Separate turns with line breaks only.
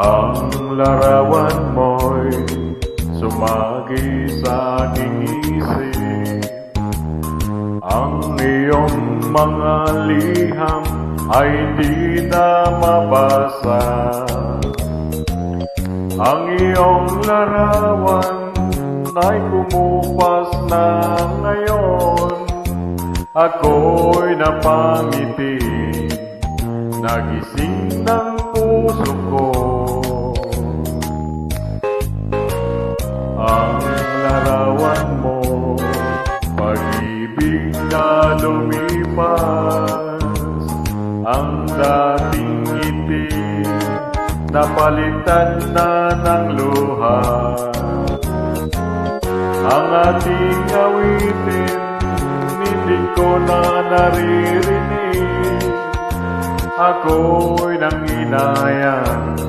Ang larawan mo'y sumagi sa aking isip. Ang iyong mga liham ay di na mabasa. Ang iyong larawan ay kumupas na ngayon. Ako'y napangiti, nagising ng puso ko. Ang larawan mo, pag-ibig na lumipas. Ang dating ngiti, napalitan na ng luha. Ang ating awitin, hindi ko na naririnig. Ako'y nanginayang